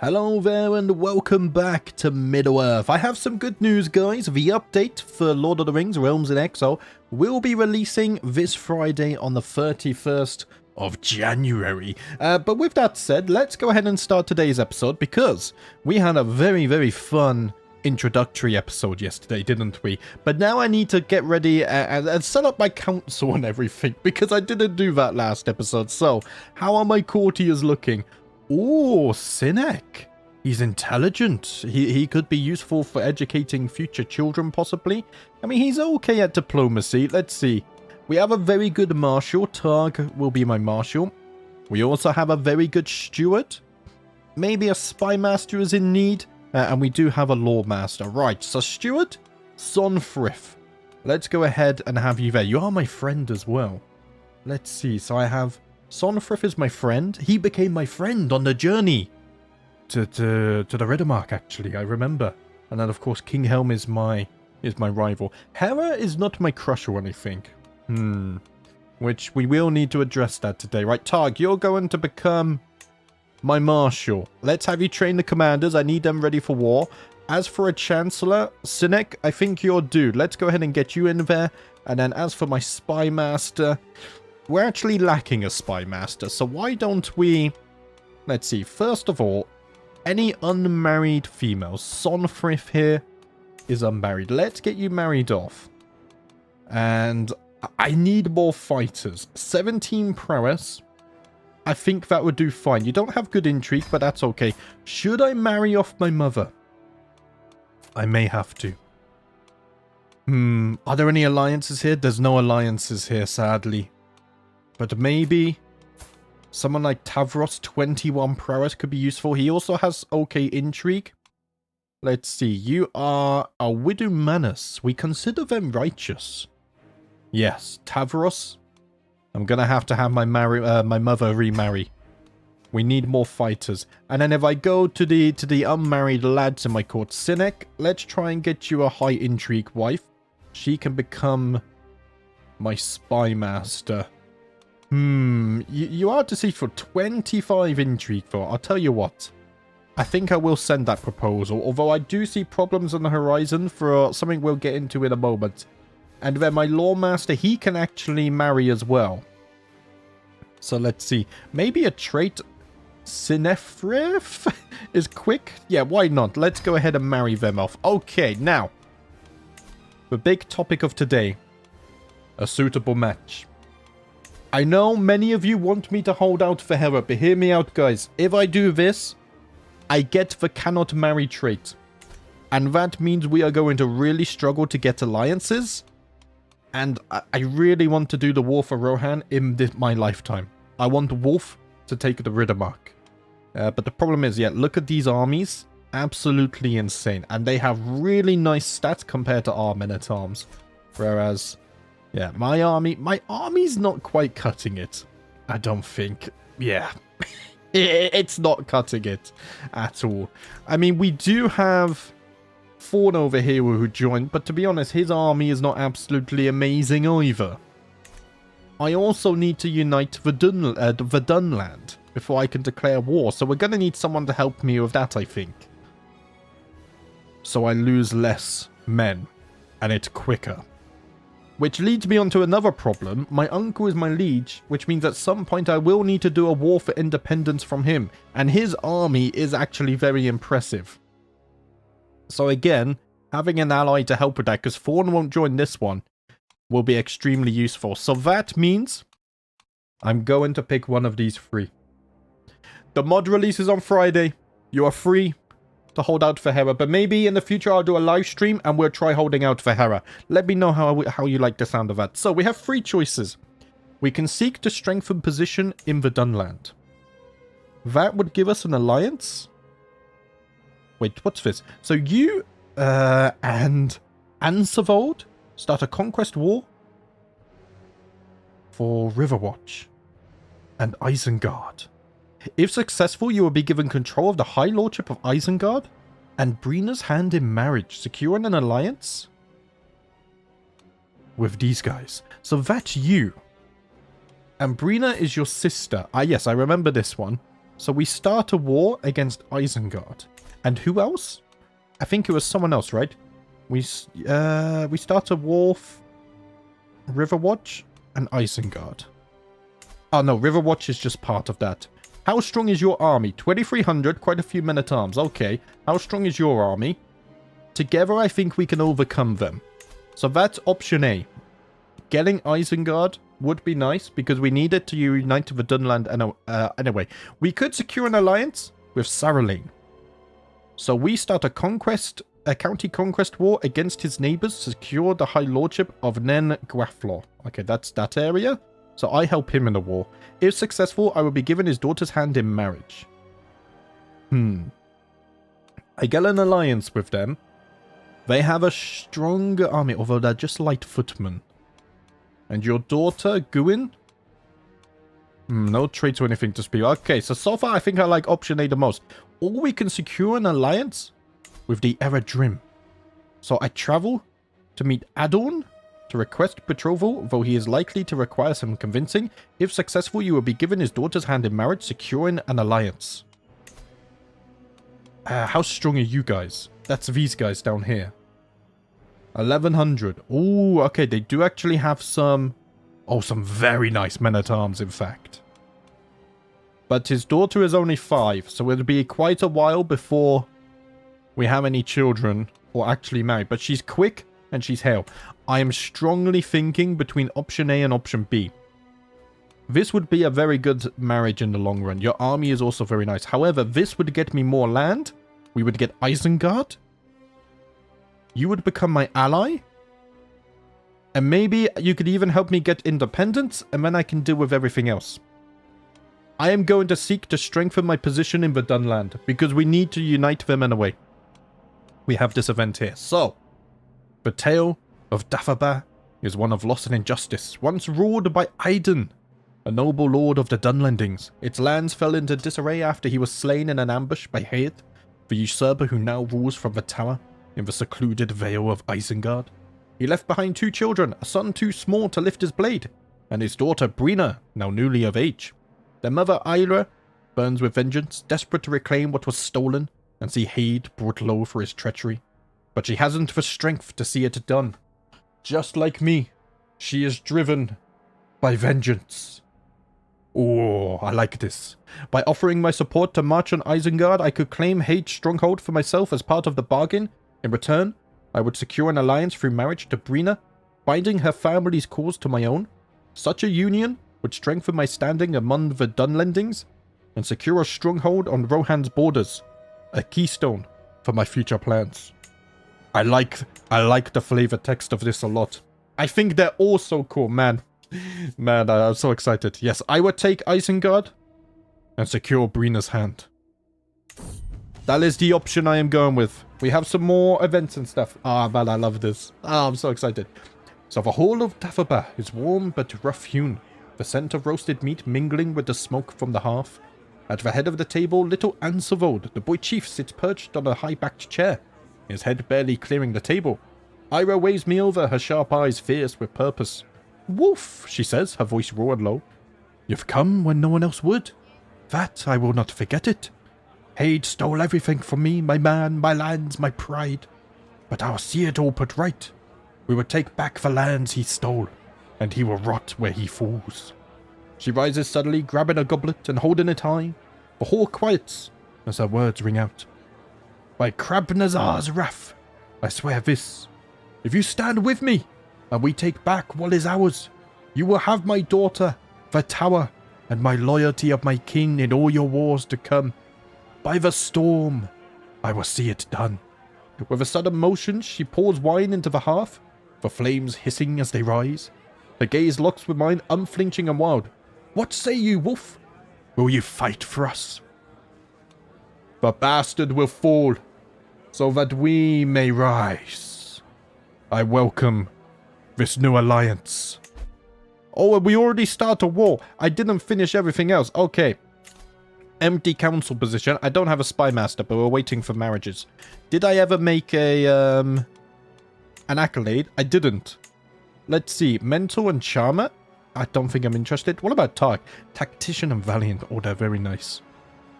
Hello there and welcome back to Middle-earth. I have some good news, guys. The update for Lord of the Rings Realms in Exile will be releasing this Friday on the 31st of January. But with that said, let's go ahead and start today's episode because we had a very fun introductory episode yesterday, didn't we? But now I need to get ready and set up my council and everything because I didn't do that last episode. So, how are my courtiers looking? Oh, Sinek. He's intelligent. He could be useful for educating future children, possibly. I mean, he's okay at diplomacy. Let's see. We have a very good marshal. Targ will be my marshal. We also have a very good steward. Maybe a spy master is in need. And we do have a law master. Right, so steward, Sonfrith. Let's go ahead and have you there. You are my friend as well. Let's see. So I have... Sonfrith is my friend. He became my friend on the journey to the Riddermark, actually, I remember. And then, of course, King Helm is my rival. Hèra is not my crush or anything. Which we will need to address that today. Right, Targ, you're going to become my marshal. Let's have you train the commanders. I need them ready for war. As for a chancellor, Sinek, I think you're dude. Let's go ahead and get you in there. And then as for my spy master... We're actually lacking a spy master, so why don't we... Let's see, first of all, any unmarried females? Sonfrith here is unmarried. Let's get you married off. And I need more fighters. 17 prowess. I think that would do fine. You don't have good intrigue, but that's okay. Should I marry off my mother? I may have to. Are there any alliances here? There's no alliances here, sadly. But maybe someone like Tavros, 21 prowess, could be useful. He also has okay intrigue. Let's see. You are a Widow Manus. We consider them righteous. Yes, Tavros. I'm going to have my mother remarry. We need more fighters. And then if I go to the unmarried lads in my court, Sinek, let's try and get you a high intrigue wife. She can become my spy master. You are deceitful. 25 intrigue for. I'll tell you what. I think I will send that proposal. Although I do see problems on the horizon for something we'll get into in a moment. And then my law master, he can actually marry as well. So let's see. Maybe a trait. Sinefrith is quick. Yeah, why not? Let's go ahead and marry them off. Okay, now. The big topic of today. A suitable match. I know many of you want me to hold out for Hèra, but hear me out, guys. If I do this, I get the cannot marry trait. And that means we are going to really struggle to get alliances. And I really want to do the war for Rohan in my lifetime. I want Wulf to take the Riddermark. But the problem is, yeah, look at these armies. Absolutely insane. And they have really nice stats compared to our men-at-arms. Whereas... yeah, my army's not quite cutting it. I don't think. Yeah. It's not cutting it at all. I mean, we do have Fawn over here who joined, but to be honest, his army is not absolutely amazing either. I also need to unite the Dunland before I can declare war, so we're going to need someone to help me with that, I think. So I lose less men, and it's quicker. Which leads me on to another problem. My uncle is my liege, which means at some point I will need to do a war for independence from him. And his army is actually very impressive. So again, having an ally to help with that, because Fawn won't join this one, will be extremely useful. So that means I'm going to pick one of these three. The mod release is on Friday. You are free to hold out for Hèra, but maybe in the future I'll do a live stream and we'll try holding out for Hèra. Let me know how you like the sound of that. So we have three choices. We can seek to strengthen position in the Dunland. That would give us an alliance. Wait, what's this? So you and Ansavold start a conquest war for Riverwatch and Isengard. If successful, you will be given control of the High Lordship of Isengard and Brina's hand in marriage, securing an alliance with these guys. So that's you. And Brina is your sister. Ah, yes, I remember this one. So we start a war against Isengard. And who else? I think it was someone else, right? We start a war... Riverwatch and Isengard. Oh no, Riverwatch is just part of that. How strong is your army? 2,300, quite a few men-at-arms. Okay. How strong is your army? Together, I think we can overcome them. So that's option A. Getting Isengard would be nice, because we need it to unite with Dunland. Anyway, we could secure an alliance with Saralane. So we start a county conquest war against his neighbors, secure the High Lordship of Nen Gwaflor. Okay, that's that area. So I help him in the war. If successful, I will be given his daughter's hand in marriage. I get an alliance with them. They have a stronger army, although they're just light footmen. And your daughter, Gwyn? No traits or anything to speak. Okay, so far I think I like option A the most. Or we can secure an alliance with the Eredrim. So I travel to meet Adorn to request betrothal, though he is likely to require some convincing. If successful, you will be given his daughter's hand in marriage, securing an alliance. How strong are you guys? That's these guys down here. 1,100. Oh, okay, they do actually have some... Oh, some very nice men-at-arms, in fact. But his daughter is only 5, so it'll be quite a while before we have any children or actually marry. But she's quick and she's hale. I am strongly thinking between option A and option B. This would be a very good marriage in the long run. Your army is also very nice. However, this would get me more land. We would get Isengard. You would become my ally. And maybe you could even help me get independence, and then I can deal with everything else. I am going to seek to strengthen my position in the Dunland, because we need to unite them in a way. We have this event here. So, the tale of Dafaba is one of loss and injustice, once ruled by Aiden, a noble lord of the Dunlandings. Its lands fell into disarray after he was slain in an ambush by Haed, the usurper who now rules from the tower in the secluded Vale of Isengard. He left behind 2 children, a son too small to lift his blade, and his daughter Brina, now newly of age. Their mother Ira burns with vengeance, desperate to reclaim what was stolen and see Haed brought low for his treachery. But she hasn't the strength to see it done. Just like me, she is driven by vengeance. Oh, I like this. By offering my support to march on Isengard, I could claim Haed's stronghold for myself as part of the bargain. In return, I would secure an alliance through marriage to Brina, binding her family's cause to my own. Such a union would strengthen my standing among the Dunlandings and secure a stronghold on Rohan's borders, a keystone for my future plans. I like the flavor text of this a lot. I think they're all so cool, man. Man, I'm so excited. Yes, I would take Isengard and secure Brina's hand. That is the option I am going with. We have some more events and stuff. Ah, man, I love this. Ah, I'm so excited. So the hall of Dafaba is warm but rough-hewn, the scent of roasted meat mingling with the smoke from the hearth. At the head of the table, little Ansavold, the boy chief, sits perched on a high-backed chair, his head barely clearing the table. Ira waves me over, her sharp eyes fierce with purpose. "Wolf," she says, her voice raw and low. "You've come when no one else would. That I will not forget it. Haed stole everything from me, my man, my lands, my pride. But I'll see it all put right. We will take back the lands he stole, and he will rot where he falls." She rises suddenly, grabbing a goblet and holding it high. The hall quiets as her words ring out. "By Crabnazar's wrath, I swear this. If you stand with me, and we take back what is ours, you will have my daughter, the tower, and my loyalty of my king in all your wars to come. By the storm, I will see it done." With a sudden motion, she pours wine into the hearth, the flames hissing as they rise. Her gaze locks with mine, unflinching and wild. "What say you, Wolf? Will you fight for us?" "The bastard will fall, so that we may rise. I welcome this new alliance." Oh, we already start a war. I didn't finish everything else. Okay. Empty council position. I don't have a spy master, but we're waiting for marriages. Did I ever make an accolade? I didn't. Let's see. Mentor and charmer. I don't think I'm interested. What about Tark? Tactician and valiant. Oh, they're very nice.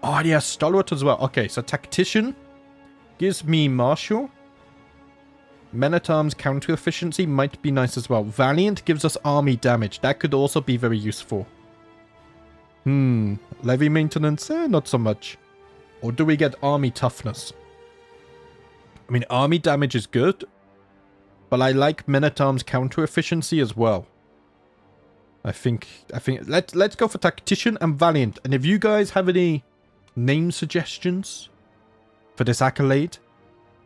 Oh, yeah, Stalwart as well. Okay, so Tactician gives me Martial. Men-at-Arms counter efficiency might be nice as well. Valiant gives us army damage. That could also be very useful. Levy maintenance? Not so much. Or do we get army toughness? I mean, army damage is good, but I like Men-at-Arms counter efficiency as well. I think let's go for Tactician and Valiant. And if you guys have any name suggestions for this accolade,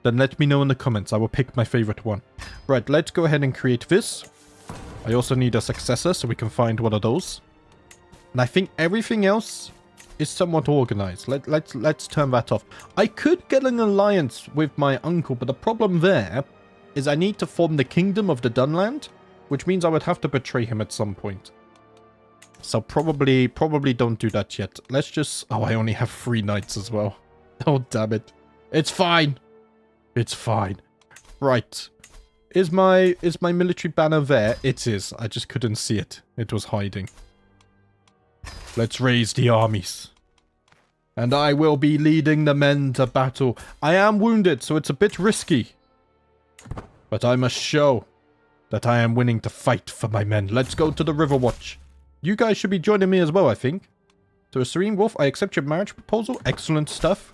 then let me know in the comments. I will pick my favorite one. Right, let's go ahead and create this. I also need a successor, so we can find one of those. And I think everything else is somewhat organized. Let's turn that off. I could get an alliance with my uncle, but the problem there is I need to form the Kingdom of the Dunland, which means I would have to betray him at some point. So probably don't do that yet. Let's just... Oh, I only have 3 knights as well. Oh, damn it. It's fine. It's fine. Right. Is my military banner there? It is. I just couldn't see it. It was hiding. Let's raise the armies. And I will be leading the men to battle. I am wounded, so it's a bit risky. But I must show that I am willing to fight for my men. Let's go to the River Watch. You guys should be joining me as well, I think. To a Serene Wolf, I accept your marriage proposal. Excellent stuff.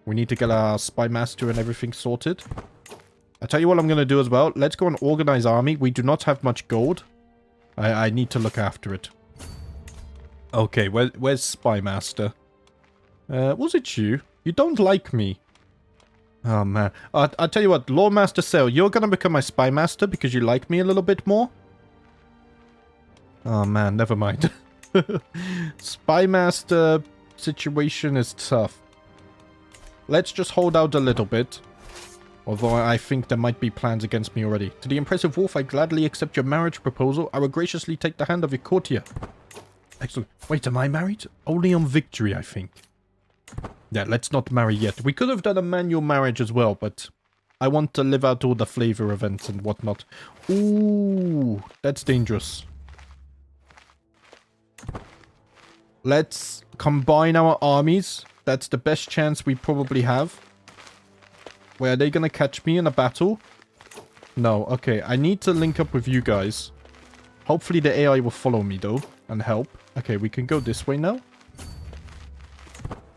We need to get our Spy Master and everything sorted. I'll tell you what I'm going to do as well. Let's go and organize army. We do not have much gold. I need to look after it. Okay, where's Spy Master? Was it you? You don't like me. Oh, man. I'll tell you what, Lord Master Sale, you're going to become my Spy Master because you like me a little bit more. Oh, man, never mind. Spy Master situation is tough. Let's just hold out a little bit. Although I think there might be plans against me already. To the impressive Wolf, I gladly accept your marriage proposal. I will graciously take the hand of your courtier. Excellent. Wait, am I married? Only on victory, I think. Yeah, let's not marry yet. We could have done a manual marriage as well, but I want to live out all the flavor events and whatnot. Ooh, that's dangerous. Let's combine our armies. That's the best chance we probably have. Wait, are they going to catch me in a battle? No, okay. I need to link up with you guys. Hopefully the AI will follow me, though, and help. Okay, we can go this way now.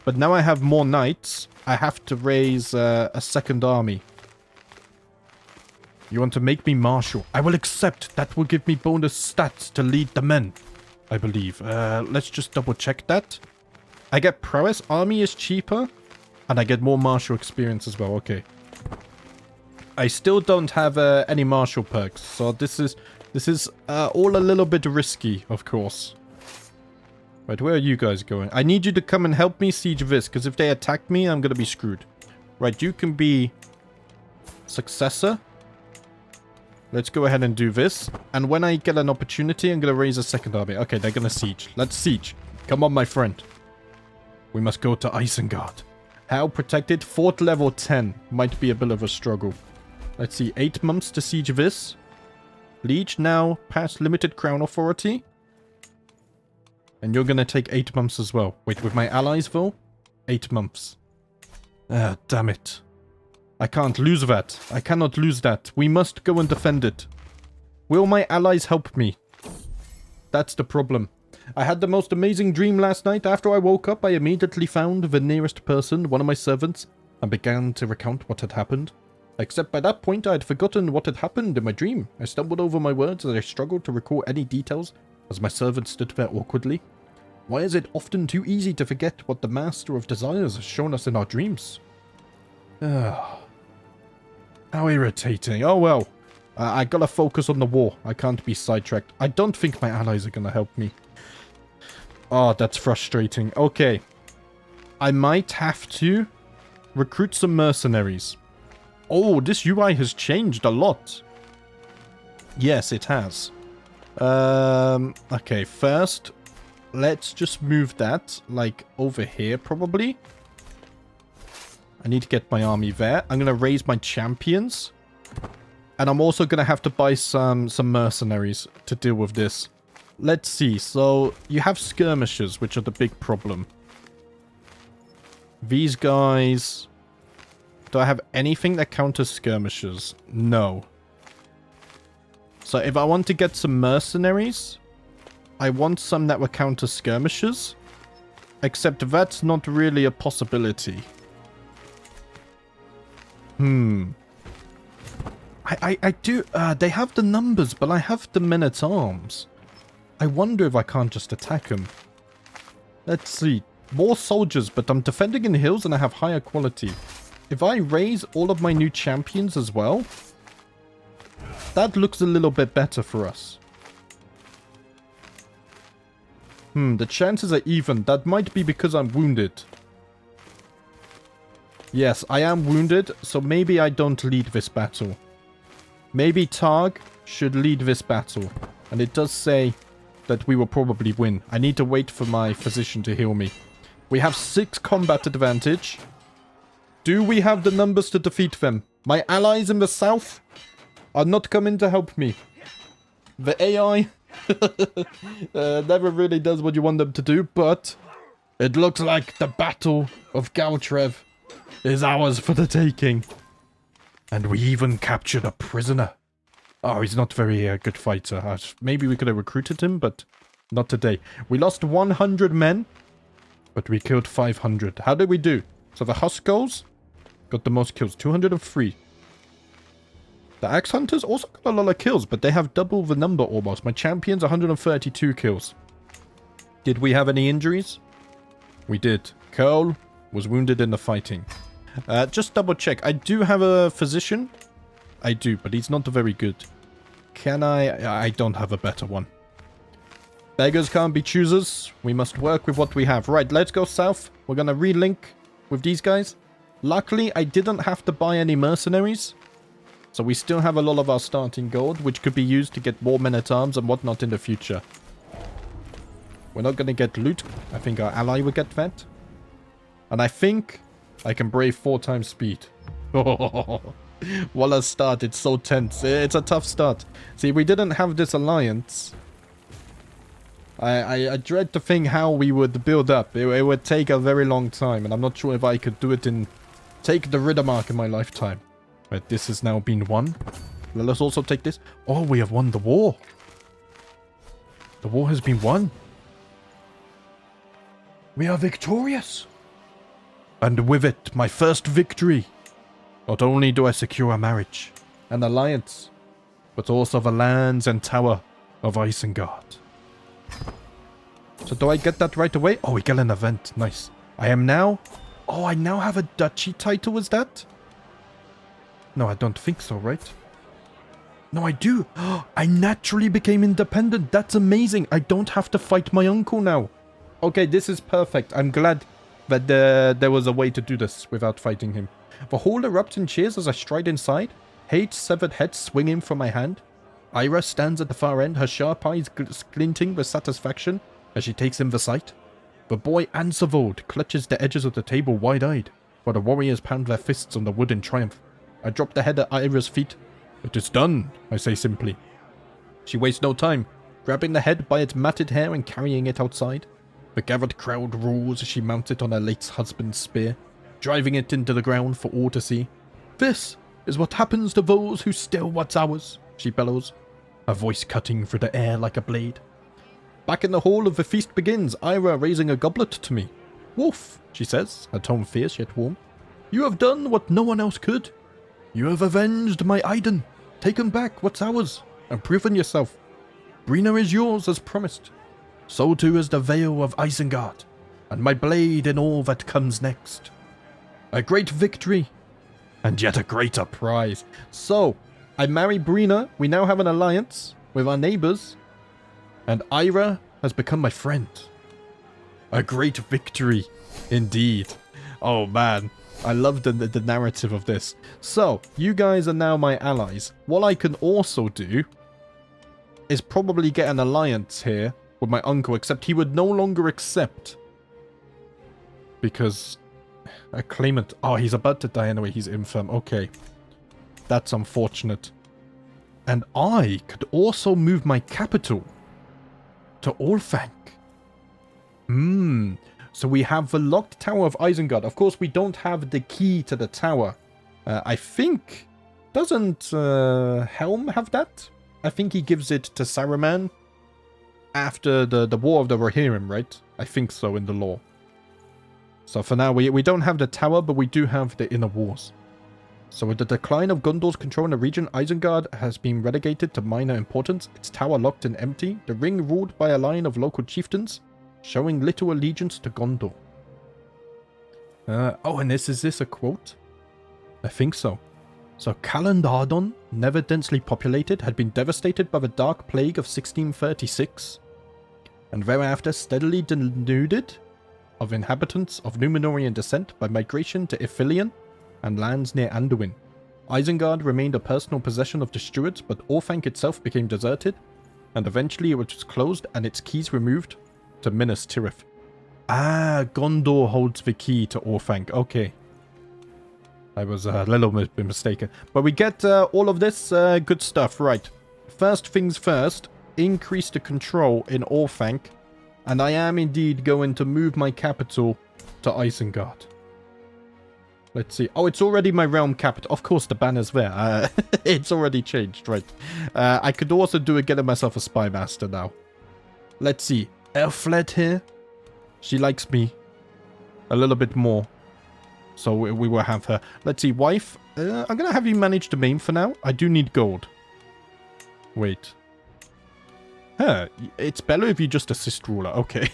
But now I have more knights. I have to raise a second army. You want to make me marshal? I will accept. That will give me bonus stats to lead the men, I believe. Let's just double check that. I get prowess. Army is cheaper. And I get more martial experience as well. Okay. I still don't have any martial perks. So this is all a little bit risky, of course. Right, where are you guys going? I need you to come and help me siege this. Because if they attack me, I'm going to be screwed. Right, you can be successor. Let's go ahead and do this. And when I get an opportunity, I'm going to raise a second army. Okay, they're going to siege. Let's siege. Come on, my friend. We must go to Isengard. How protected? Fort level 10. Might be a bit of a struggle. Let's see. 8 months to siege this. Liege now past limited crown authority. And you're going to take 8 months as well. Wait, with my allies though? 8 months. Ah, damn it. I can't lose that. I cannot lose that. We must go and defend it. Will my allies help me? That's the problem. I had the most amazing dream last night. After I woke up, I immediately found the nearest person, one of my servants, and began to recount what had happened. Except by that point, I had forgotten what had happened in my dream. I stumbled over my words as I struggled to recall any details as my servant stood there awkwardly. Why is it often too easy to forget what the Master of Desires has shown us in our dreams? How irritating. Oh well. I gotta focus on the war. I can't be sidetracked. I don't think my allies are gonna help me. Oh, that's frustrating. Okay. I might have to recruit some mercenaries. Oh, this UI has changed a lot. Yes, it has. Okay, first, let's just move that, like, over here, probably. I need to get my army there. I'm going to raise my champions. And I'm also going to have to buy some mercenaries to deal with this. Let's see. So, you have skirmishers, which are the big problem. These guys... Do I have anything that counters skirmishers? No. So if I want to get some mercenaries, I want some that will counter skirmishers. Except that's not really a possibility. I do... they have the numbers, but I have the men-at-arms. I wonder if I can't just attack them. Let's see. More soldiers, but I'm defending in hills and I have higher quality. If I raise all of my new champions as well, that looks a little bit better for us. The chances are even. That might be because I'm wounded. Yes, I am wounded, so maybe I don't lead this battle. Maybe Targ should lead this battle. And it does say that we will probably win. I need to wait for my physician to heal me. We have 6 combat advantage. Do we have the numbers to defeat them? My allies in the south are not coming to help me. The AI never really does what you want them to do, but it looks like the Battle of Galtrev is ours for the taking. And we even captured a prisoner. Oh, he's not very good fighter. Maybe we could have recruited him, but not today. We lost 100 men, but we killed 500. How did we do? So the Huskos got the most kills, 203. The Axe Hunters also got a lot of kills, but they have double the number almost. My champions, 132 kills. Did we have any injuries? We did. Curl was wounded in the fighting. Just double check. I do have a physician. I do, but he's not very good. Can I? I don't have a better one. Beggars can't be choosers. We must work with what we have. Right, let's go south. We're going to relink with these guys. Luckily, I didn't have to buy any mercenaries. So we still have a lot of our starting gold, which could be used to get more men-at-arms and whatnot in the future. We're not going to get loot. I think our ally will get that. And I think I can brave 4 times speed. What a start. It's so tense. It's a tough start. See, we didn't have this alliance. I dread to think how we would build up. It would take a very long time, and I'm not sure if I could do it in... Take the Riddermark in my lifetime. But this has now been won. Let us also take this. Oh, we have won the war. The war has been won. We are victorious. And with it, my first victory. Not only do I secure a marriage, an alliance, but also the lands and tower of Isengard. So do I get that right away? Oh, we get an event. Nice. I am now... Oh, I now have a duchy title, is that? No, I don't think so, right? No, I do. I naturally became independent. That's amazing. I don't have to fight my uncle now. Okay, this is perfect. I'm glad that there was a way to do this without fighting him. The hall erupts in cheers as I stride inside. Hate's severed head swinging from my hand. Ira stands at the far end, her sharp eyes glinting with satisfaction as she takes in the sight. The boy Ansavold clutches the edges of the table wide-eyed, while the warriors pound their fists on the wood in triumph. I drop the head at Ira's feet. It is done, I say simply. She wastes no time, grabbing the head by its matted hair and carrying it outside. The gathered crowd roars as she mounts it on her late husband's spear, driving it into the ground for all to see. This is what happens to those who steal what's ours, she bellows, her voice cutting through the air like a blade. Back in the hall, the feast begins, Ira raising a goblet to me. Wolf, she says, her tone fierce yet warm. You have done what no one else could. You have avenged my Aiden, taken back what's ours, and proven yourself. Brina is yours as promised. So too is the Vale of Isengard, and my blade in all that comes next. A great victory, and yet a greater prize. So, I marry Brina, we now have an alliance with our neighbours, and Ira has become my friend. A great victory, indeed. Oh man, I love the narrative of this. So, you guys are now my allies. What I can also do is probably get an alliance here with my uncle, except he would no longer accept. Because a claimant... Oh, he's about to die anyway. He's infirm. Okay. That's unfortunate. And I could also move my capital to Orthanc. So we have the locked Tower of Isengard. Of course, we don't have the key to the tower. I think... Doesn't Helm have that? I think he gives it to Saruman after the War of the Rohirrim, right? I think so in the lore. So for now, we don't have the tower, but we do have the Inner Wars. So with the decline of Gondor's control in the region, Isengard has been relegated to minor importance, its tower locked and empty, the ring ruled by a line of local chieftains, showing little allegiance to Gondor. Oh, and is this a quote? I think so. So Calandardon, never densely populated, had been devastated by the Dark Plague of 1636, and thereafter steadily denuded of inhabitants of Númenorian descent by migration to Ithilien and lands near Anduin. Isengard remained a personal possession of the stewards, but Orthanc itself became deserted, and eventually it was closed and its keys removed to Minas Tirith. Ah, Gondor holds the key to Orthanc. Okay. I was a little bit mistaken. But we get all of this good stuff. Right. First things first, increase the control in Orthanc. And I am indeed going to move my capital to Isengard. Let's see. Oh, it's already my realm capital. Of course, the banner's there. It's already changed, right. I could also do it getting myself a spy master now. Let's see. Elfled here. She likes me a little bit more. So we will have her. Let's see. Wife. I'm going to have you manage the main for now. I do need gold. Wait. Huh. It's better if you just assist ruler. Okay.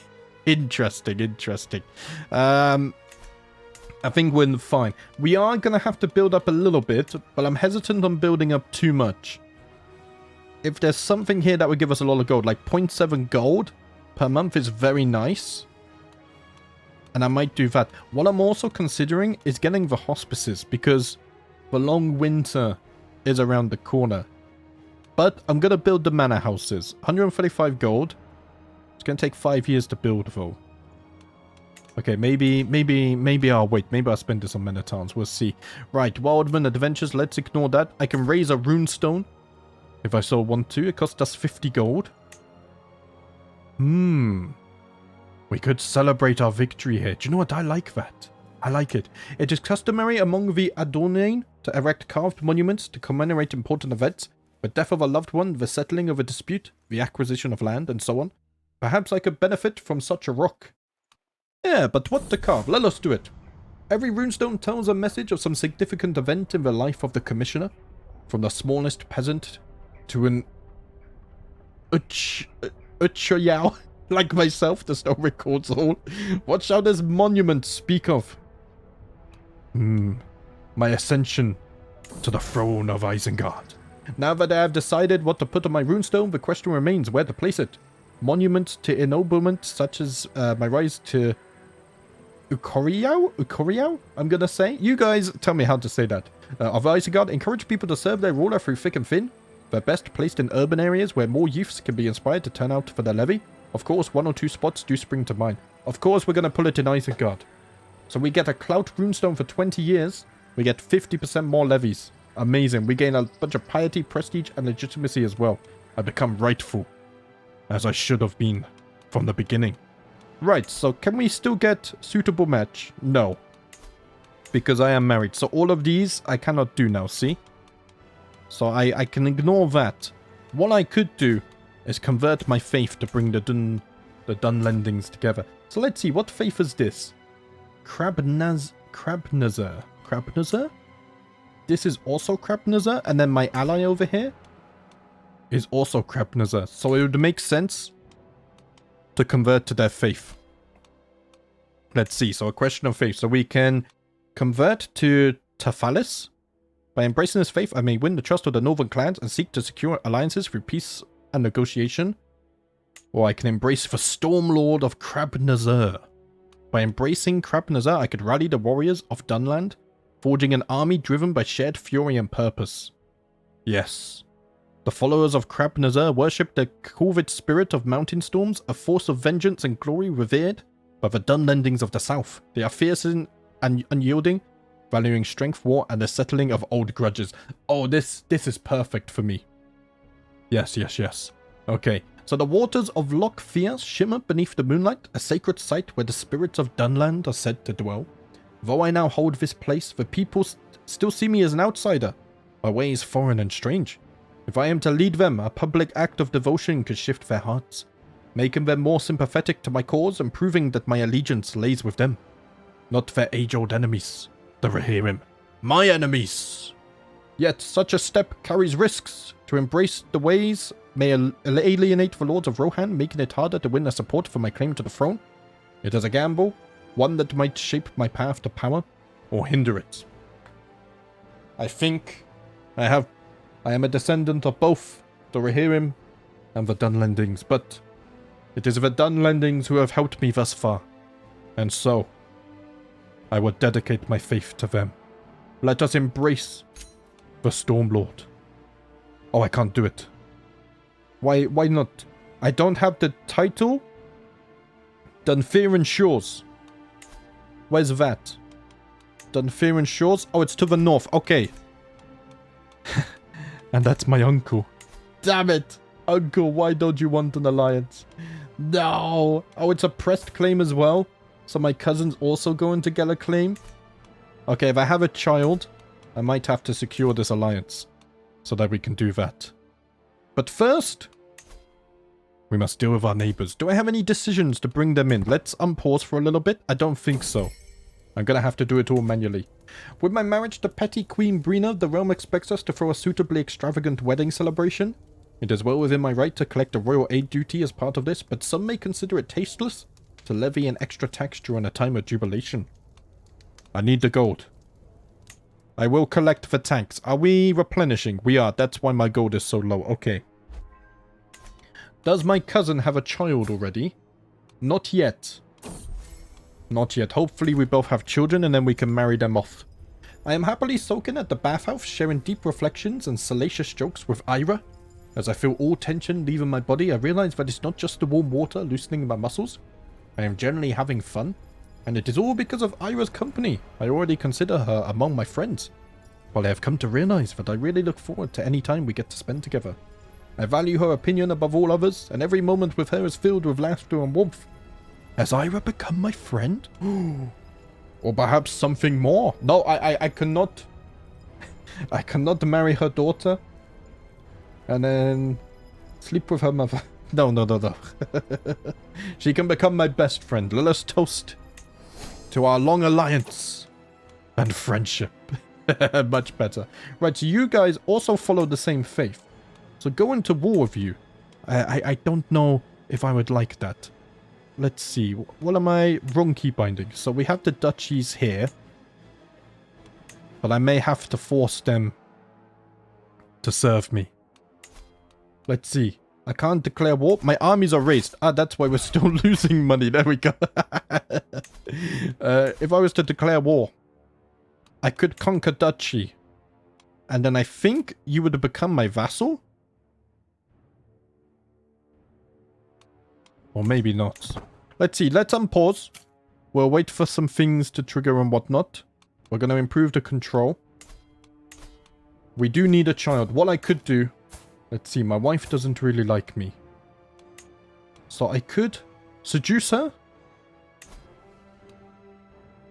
Interesting. Interesting. I think we're fine. We are going to have to build up a little bit, but I'm hesitant on building up too much. If there's something here that would give us a lot of gold, like 0.7 gold per month is very nice. And I might do that. What I'm also considering is getting the hospices, because the long winter is around the corner. But I'm going to build the manor houses. 135 gold. It's going to take 5 years to build, though. Okay, maybe I'll wait. Maybe I'll spend this on Menatons. We'll see. Right, Wildman Adventures. Let's ignore that. I can raise a runestone if I so want to. It costs us 50 gold. We could celebrate our victory here. Do you know what? I like that. I like it. It is customary among the Adornain to erect carved monuments to commemorate important events. The death of a loved one, the settling of a dispute, the acquisition of land, and so on. Perhaps I could benefit from such a rock. Yeah, but what to carve? Let us do it. Every runestone tells a message of some significant event in the life of the commissioner. From the smallest peasant to an Uchoyao. Like myself, there's no records all. What shall this monument speak of? My ascension to the throne of Isengard. Now that I have decided what to put on my runestone, the question remains where to place it. Monument to ennoblement, such as my rise to Ukoriao, I'm gonna say. You guys tell me how to say that. Of Isengard, encourage people to serve their ruler through thick and thin. They're best placed in urban areas where more youths can be inspired to turn out for their levy. Of course, 1 or 2 spots do spring to mind. Of course, we're going to pull it in Isengard. So we get a Clout runestone for 20 years. We get 50% more levies. Amazing. We gain a bunch of piety, prestige, and legitimacy as well. I become rightful. As I should have been from the beginning. Right, so can we still get suitable match? No. Because I am married. So all of these I cannot do now, see? So I can ignore that. What I could do is convert my faith to bring the Dunlendings together. So let's see, what faith is this? Crabnazar? This is also Crabnazar, and then my ally over here is also Crabnazar. So it would make sense to convert to their faith. Let's see, so a question of faith. So we can convert to Tafalis. By embracing this faith, I may win the trust of the northern clans and seek to secure alliances through peace and negotiation. Or I can embrace the Stormlord of Crabnazar. By embracing Crabnazar, I could rally the warriors of Dunland, forging an army driven by shared fury and purpose. Yes. The followers of Crabnazar worship the corvid spirit of mountain storms, a force of vengeance and glory revered by the Dunlendings of the south. They are fierce and unyielding, valuing strength, war, and the settling of old grudges. Oh, this is perfect for me. Yes. Okay. So the waters of Loch Fyr shimmer beneath the moonlight, a sacred site where the spirits of Dunland are said to dwell. Though I now hold this place, the people still see me as an outsider. My ways foreign and strange. If I am to lead them, a public act of devotion could shift their hearts, making them more sympathetic to my cause and proving that my allegiance lays with them, not their age-old enemies, the Rohirrim, my enemies. Yet such a step carries risks. To embrace the ways may alienate the lords of Rohan, making it harder to win their support for my claim to the throne. It is a gamble, one that might shape my path to power, or hinder it. I think I am a descendant of both the Rohirrim and the Dunlendings, but it is the Dunlendings who have helped me thus far, and so I will dedicate my faith to them. Let us embrace the Stormlord. Oh, I can't do it. Why not? I don't have the title? Dunfermline Shores. Where's that? Dunfermline Shores? Oh, it's to the north. Okay. And that's my uncle. Damn it! Uncle, why don't you want an alliance? No! Oh, it's a pressed claim as well? So my cousin's also going to get a claim? Okay, if I have a child, I might have to secure this alliance so that we can do that. But first, we must deal with our neighbors. Do I have any decisions to bring them in? Let's unpause for a little bit. I don't think so. I'm gonna have to do it all manually. With my marriage to petty Queen Brina, the realm expects us to throw a suitably extravagant wedding celebration. It is well within my right to collect a royal aid duty as part of this, but some may consider it tasteless to levy an extra tax during a time of jubilation. I need the gold. I will collect the tax. Are we replenishing? We are. That's why my gold is so low. Okay. Does my cousin have a child already? Not yet. Not yet. Hopefully we both have children and then we can marry them off. I am happily soaking at the bathhouse, sharing deep reflections and salacious jokes with Hèra. As I feel all tension leaving my body, I realize that it's not just the warm water loosening my muscles. I am generally having fun. And it is all because of Hèra's company. I already consider her among my friends. While I have come to realize that I really look forward to any time we get to spend together. I value her opinion above all others, and every moment with her is filled with laughter and warmth. Has Hèra become my friend? Or perhaps something more? No, I cannot... I cannot marry her daughter and then sleep with her mother. No. She can become my best friend. Let us toast to our long alliance and friendship. Much better. Right, so you guys also follow the same faith. So going to war with you, I don't know if I would like that. Let's see. What am I? Wrong key binding. So we have the duchies here. But I may have to force them to serve me. Let's see. I can't declare war. My armies are raised. Ah, that's why we're still losing money. There we go. If I was to declare war, I could conquer duchy. And then I think you would become my vassal? Or maybe not. Let's see. Let's unpause. We'll wait for some things to trigger and whatnot. We're going to improve the control. We do need a child. What I could do... Let's see. My wife doesn't really like me. So I could seduce her.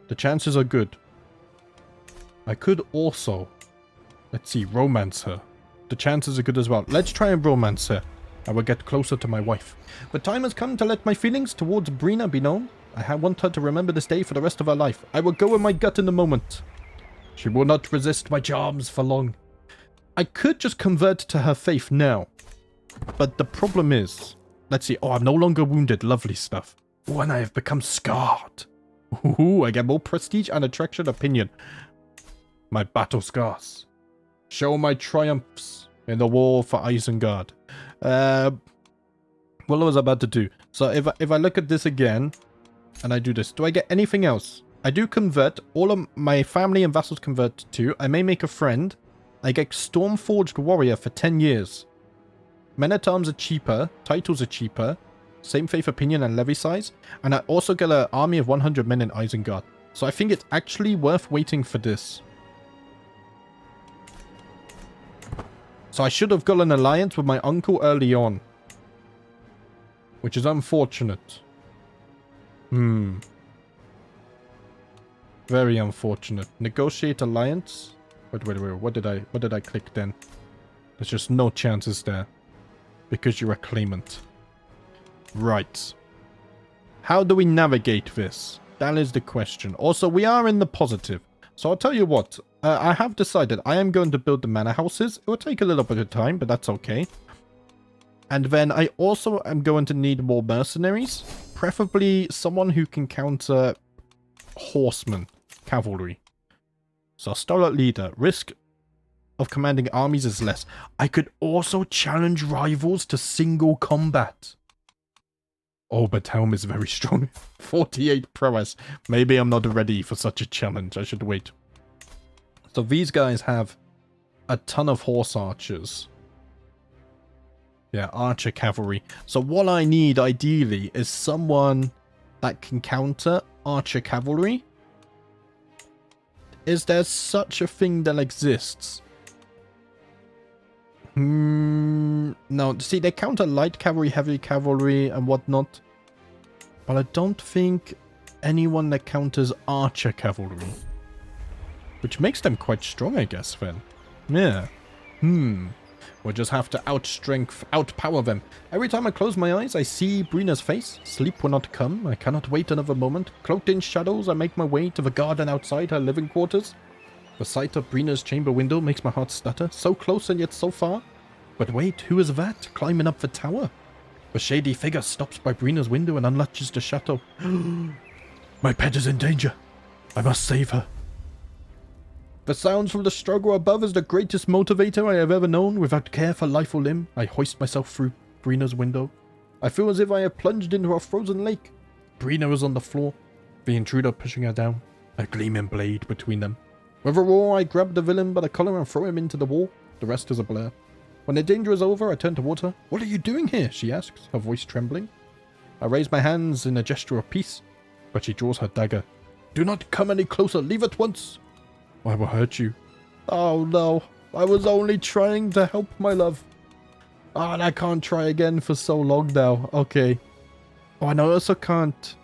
The chances are good. I could also... Let's see. Romance her. The chances are good as well. Let's try and romance her. I will get closer to my wife. The time has come to let my feelings towards Brina be known. I want her to remember this day for the rest of her life. I will go with my gut in the moment. She will not resist my charms for long. I could just convert to her faith now. But the problem is... Let's see. Oh, I'm no longer wounded. Lovely stuff. Oh, and I have become scarred. Ooh, I get more prestige and attraction opinion. My battle scars. Show my triumphs in the war for Isengard. What was I about to do? So if I look at this again, and I do this, do I get anything else? I do convert. All of my family and vassals convert to. I may make a friend. I get Stormforged Warrior for 10 years. Men-at-Arms are cheaper. Titles are cheaper. Same faith opinion and levy size. And I also get an army of 100 men in Isengard. So I think it's actually worth waiting for this. So I should have got an alliance with my uncle early on. which is unfortunate. Very unfortunate. Negotiate alliance. Wait. What did I click then? There's just no chances there. Because you're a claimant. Right. How do we navigate this? That is the question. Also, we are in the positive. So I'll tell you what. I have decided I am going to build the manor houses. It will take a little bit of time, but that's okay. And then I also am going to need more mercenaries. Preferably someone who can counter horsemen, cavalry. So Starlet Leader. Risk of commanding armies is less. I could also challenge rivals to single combat. Oh, but Helm is very strong. 48 prowess. Maybe I'm not ready for such a challenge. I should wait. So these guys have a ton of horse archers. Yeah, archer cavalry. So what I need, ideally, is someone that can counter archer cavalry. Is there such a thing that exists? No, see, they counter light cavalry, heavy cavalry, and whatnot. But I don't think anyone that counters archer cavalry. Which makes them quite strong, I guess, then. Yeah. We'll just have to outpower them. Every time I close my eyes, I see Brina's face. Sleep will not come. I cannot wait another moment. Cloaked in shadows, I make my way to the garden outside her living quarters. The sight of Brina's chamber window makes my heart stutter. So close and yet so far. But wait, who is that? Climbing up the tower. The shady figure stops by Brina's window and unlatches the shutter. My pet is in danger. I must save her. The sounds from the struggle above is the greatest motivator I have ever known. Without care for life or limb, I hoist myself through Brina's window. I feel as if I have plunged into a frozen lake. Brina is on the floor, the intruder pushing her down, a gleaming blade between them. With a roar, I grab the villain by the collar and throw him into the wall. The rest is a blur. When the danger is over, I turn toward her. What are you doing here? She asks, her voice trembling. I raise my hands in a gesture of peace, but she draws her dagger. Do not come any closer. Leave at once. I will hurt you. Oh no, I was only trying to help my love. Oh, and I can't try again for so long now. Okay. Oh, and I also can't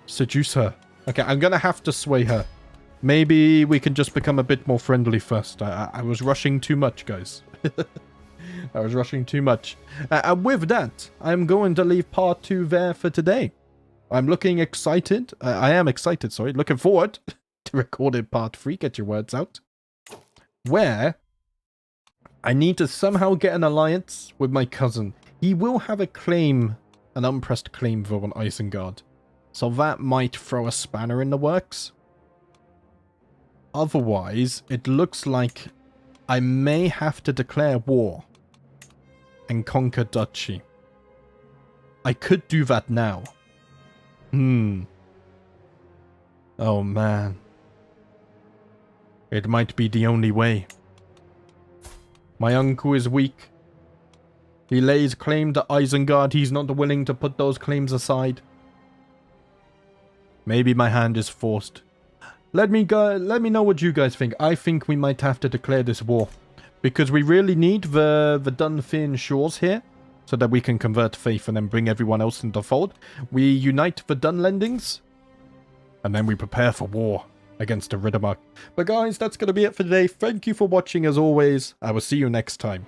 seduce her. Okay, I'm gonna have to sway her. Maybe we can just become a bit more friendly first. I was rushing too much, guys. I was rushing too much. And with that, I'm going to leave part 2 there for today. I'm looking excited. I am excited, sorry. Looking forward to recording part 3. Get your words out. Where I need to somehow get an alliance with my cousin. He will have a claim, an unpressed claim though on Isengard. So that might throw a spanner in the works. Otherwise, it looks like I may have to declare war and conquer duchy. I could do that now. Oh man. It might be the only way. My uncle is weak. He lays claim to Isengard. He's not willing to put those claims aside. Maybe my hand is forced. Let me know what you guys think. I think we might have to declare this war. Because we really need the Dunfin shores here. So that we can convert faith and then bring everyone else into the fold. We unite the Dunlendings. And then we prepare for war against the Riddermark. But guys, that's going to be it for today. Thank you for watching as always. I will see you next time.